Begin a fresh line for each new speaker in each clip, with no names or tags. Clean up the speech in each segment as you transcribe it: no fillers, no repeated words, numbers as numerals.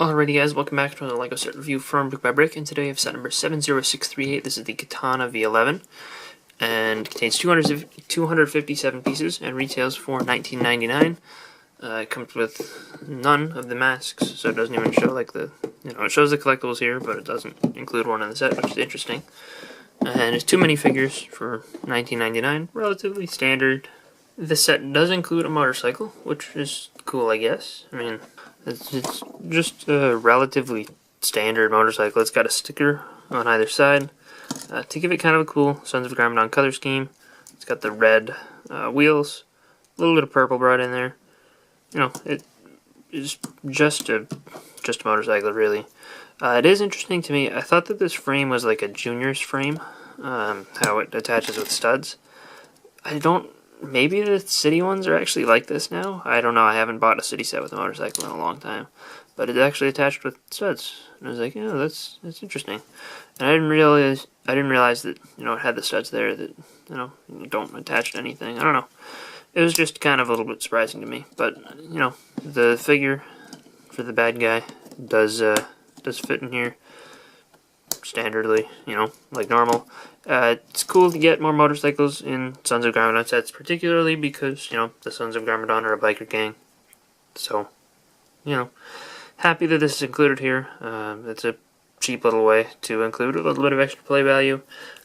Alrighty guys, welcome back to another LEGO set review from BrickByBrick, and today I have set number 70638. This is the Katana V11, and contains 257 pieces, and retails for $19.99. It comes with none of the masks, so it doesn't even show like it shows the collectibles here, but it doesn't include one in the set, which is interesting. And it's too many figures for $19.99, relatively standard. The set does include a motorcycle, which is cool, I guess. I mean, it's just a relatively standard motorcycle. It's got a sticker on either side to give it kind of a cool Sons of Garmadon color scheme. It's got the red wheels, a little bit of purple brought in there. You know, it is just a motorcycle, really. It is interesting to me. I thought that this frame was like a junior's frame, how it attaches with studs. Maybe the city ones are actually like this now. I don't know. I haven't bought a city set with a motorcycle in a long time, but it's actually attached with studs. And I was like, yeah, that's interesting. And I didn't realize that it had the studs there that don't attach to anything. I don't know. It was just kind of a little bit surprising to me. But the figure for the bad guy does fit in here standardly, like normal. It's cool to get more motorcycles in Sons of Garmadon sets, particularly because, the Sons of Garmadon are a biker gang. So, happy that this is included here. It's a cheap little way to include a little bit of extra play value.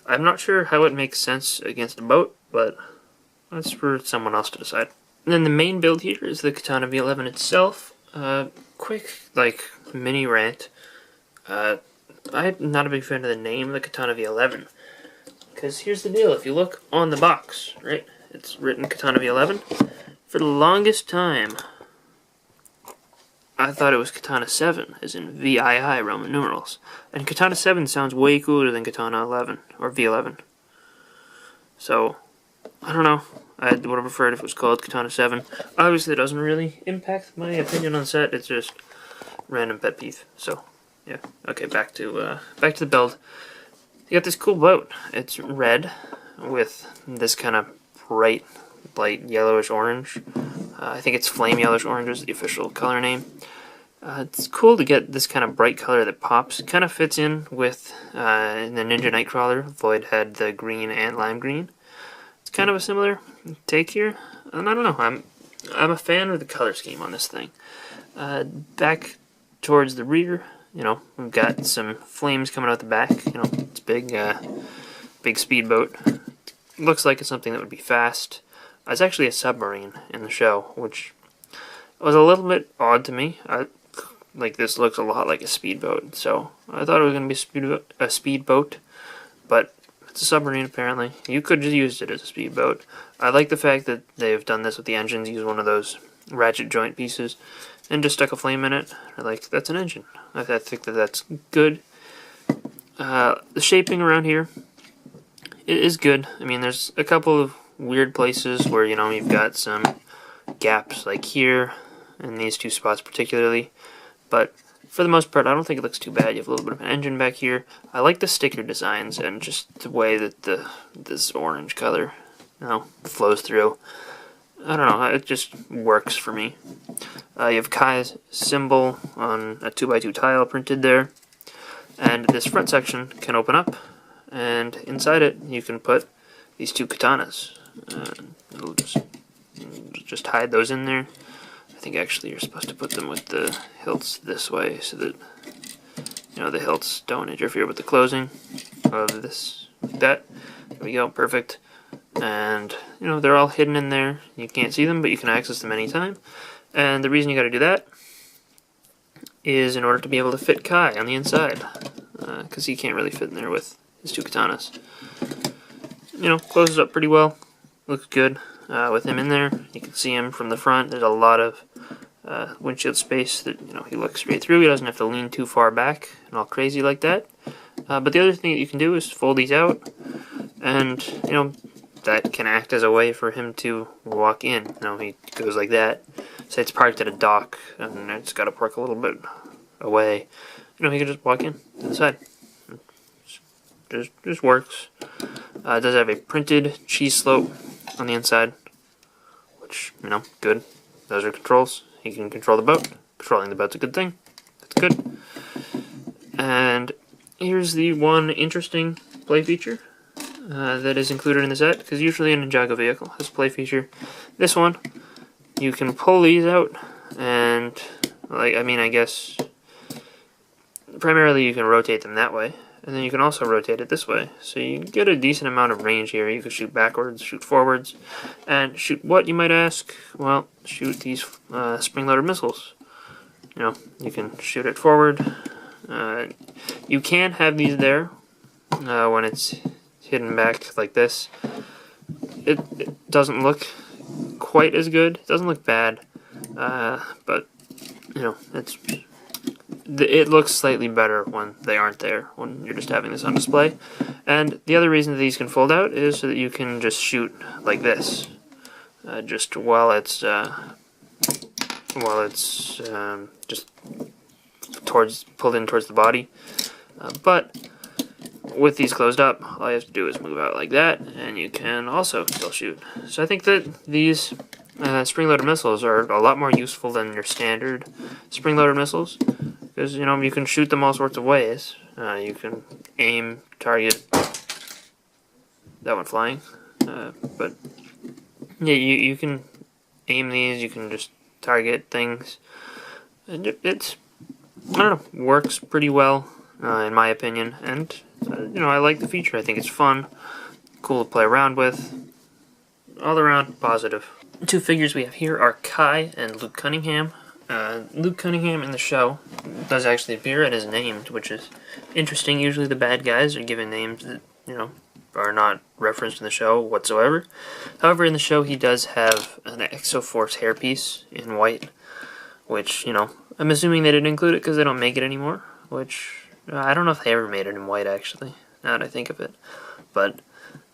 I'm not sure how it makes sense against a boat, but that's for someone else to decide. And then the main build here is the Katana V11 itself. Quick, mini rant. I'm not a big fan of the name, the Katana V11. Because here's the deal, if you look on the box, right, it's written Katana V11. For the longest time, I thought it was Katana 7, as in VII Roman numerals. And Katana 7 sounds way cooler than Katana 11, or V11. So, I don't know. I would have preferred if it was called Katana 7. Obviously, it doesn't really impact my opinion on the set. It's just random pet peeve. So, yeah. Okay, back to the build. You got this cool boat. It's red with this kind of bright, light yellowish orange. I think it's flame yellowish orange is the official color name. It's cool to get this kind of bright color that pops. It kind of fits in with in the Ninja Nightcrawler. Void had the green and lime green. It's kind of a similar take here. And I don't know. I'm a fan of the color scheme on this thing. Back towards the rear, we've got some flames coming out the back. It's big speedboat. Looks like it's something that would be fast. It's actually a submarine in the show, which was a little bit odd to me. This looks a lot like a speedboat, so I thought it was going to be a speedboat, but it's a submarine apparently. You could just use it as a speedboat. I like the fact that they've done this with the engines. Use one of those ratchet joint pieces and just stuck a flame in it. That's an engine. I think that's good. The shaping around here, it is good. I mean, there's a couple of weird places where, you've got some gaps like here, in these two spots particularly. But for the most part, I don't think it looks too bad. You have a little bit of an engine back here. I like the sticker designs and just the way that this orange color, flows through. I don't know, it just works for me. You have Kai's symbol on a 2x2 tile printed there. And this front section can open up, and inside it you can put these two katanas. It'll just hide those in there. I think actually you're supposed to put them with the hilts this way so that the hilts don't interfere with the closing of this, like that. There we go, perfect. And they're all hidden in there. You can't see them, but you can access them anytime. And the reason you got to do that is in order to be able to fit Kai on the inside, because he can't really fit in there with his two katanas. Closes up pretty well. Looks good with him in there. You can see him from the front. There's a lot of windshield space that he looks straight through. He doesn't have to lean too far back and all crazy like that. But the other thing that you can do is fold these out, and that can act as a way for him to walk in. He goes like that. Say it's parked at a dock and it's got to park a little bit away. He can just walk in to the side. Just works. It does have a printed cheese slope on the inside, which, good. Those are controls. He can control the boat. Controlling the boat's a good thing. That's good. And here's the one interesting play feature that is included in the set, because usually a Ninjago vehicle has a play feature. This one, you can pull these out, and I guess primarily you can rotate them that way, and then you can also rotate it this way, so you get a decent amount of range here. You can shoot backwards, shoot forwards, and shoot what, you might ask? Well, shoot these spring-loaded missiles. You know, you can shoot it forward. You can have these there when it's hidden back like this. It doesn't look quite as good. It doesn't look bad, but you know, it looks slightly better when they aren't there, when you're just having this on display. And the other reason that these can fold out is so that you can just shoot like this, just while it's just pulled in towards the body. But with these closed up, all you have to do is move out like that, and you can also still shoot. So I think that these spring-loaded missiles are a lot more useful than your standard spring-loaded missiles, because you know, you can shoot them all sorts of ways. You can aim, target. That one flying, but yeah, you can aim these. You can just target things, and it's, I don't know, works pretty well in my opinion. And you know, I like the feature. I think it's fun, cool to play around with. All around positive. The two figures we have here are Kai and Luke Cunningham. Luke Cunningham in the show does actually appear and is named, which is interesting. Usually the bad guys are given names that, you know, are not referenced in the show whatsoever. However, in the show he does have an Exoforce hairpiece in white, which, you know, I'm assuming they didn't include it because they don't make it anymore, which I don't know if they ever made it in white, actually, now that I think of it. But,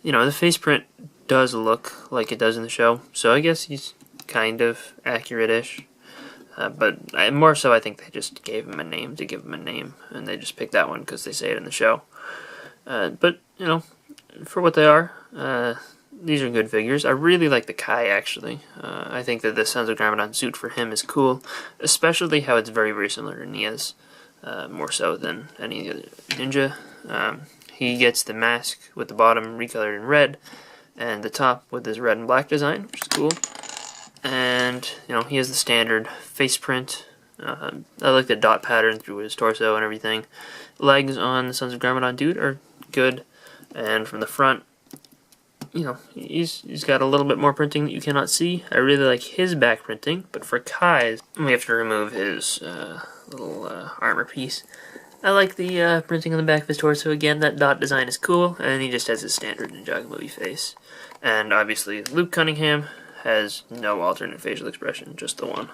you know, the face print does look like it does in the show, so I guess he's kind of accurate-ish. But more so, I think they just gave him a name to give him a name, and they just picked that one because they say it in the show. But, you know, for what they are, these are good figures. I really like the Kai, actually. I think that the Sons of Garmadon suit for him is cool, especially how it's very, very similar to Nia's, more so than any other ninja. He gets the mask with the bottom recolored in red, and the top with this red and black design, which is cool. And, you know, he has the standard face print. I like the dot pattern through his torso and everything. Legs on the Sons of Garmadon dude are good. And from the front, you know, he's got a little bit more printing that you cannot see. I really like his back printing, but for Kai's, we have to remove his little armor piece. I like the printing on the back of his torso. Again, that dot design is cool, and he just has his standard Ninjago movie face. And obviously, Luke Cunningham has no alternate facial expression, just the one.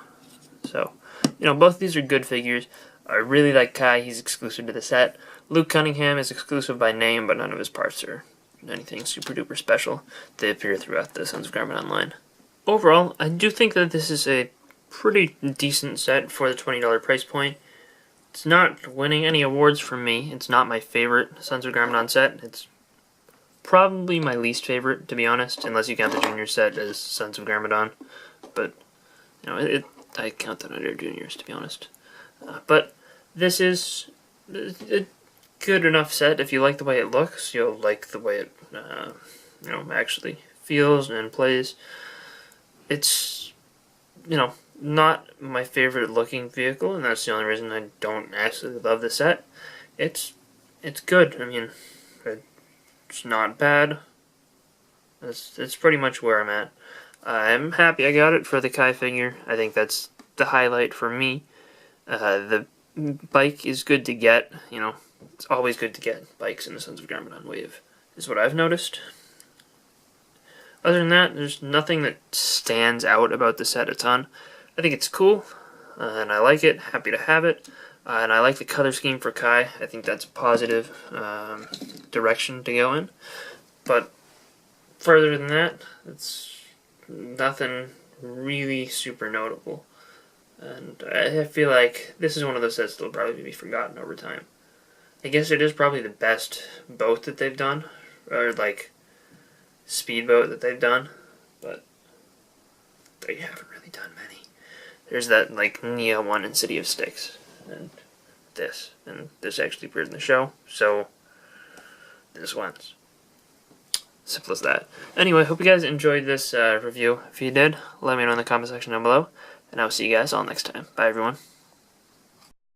So, you know, both of these are good figures. I really like Kai, he's exclusive to the set. Luke Cunningham is exclusive by name, but none of his parts are anything super duper special. They appear throughout the Sons of Garmadon line. Overall, I do think that this is a pretty decent set for the $20 price point. It's not winning any awards from me. It's not my favorite Sons of Garmadon set. It's probably my least favorite, to be honest, unless you count the junior set as Sons of Garmadon. But, you know, I count that under juniors, to be honest. But this is a good enough set. If you like the way it looks, you'll like the way it, you know, actually feels and plays. It's, you know, not my favorite looking vehicle, and that's the only reason I don't actually love the set. It's good. I mean, it's not bad. It's pretty much where I'm at. I'm happy I got it for the Kai figure. I think that's the highlight for me. The bike is good to get. You know, it's always good to get bikes in the Sons of Garmadon wave, is what I've noticed. Other than that, there's nothing that stands out about the set a ton. I think it's cool, and I like it. Happy to have it. And I like the color scheme for Kai. I think that's a positive direction to go in. But further than that, it's nothing really super notable. And I feel like this is one of those sets that will probably be forgotten over time. I guess it is probably the best boat that they've done, or like speedboat that they've done, but they haven't really done many. There's that like Nia one in City of Styx, and this, and this actually appears in the show, so this wins. Simple as that. Anyway, hope you guys enjoyed this review. If you did, let me know in the comment section down below, and I'll see you guys all next time. Bye, everyone.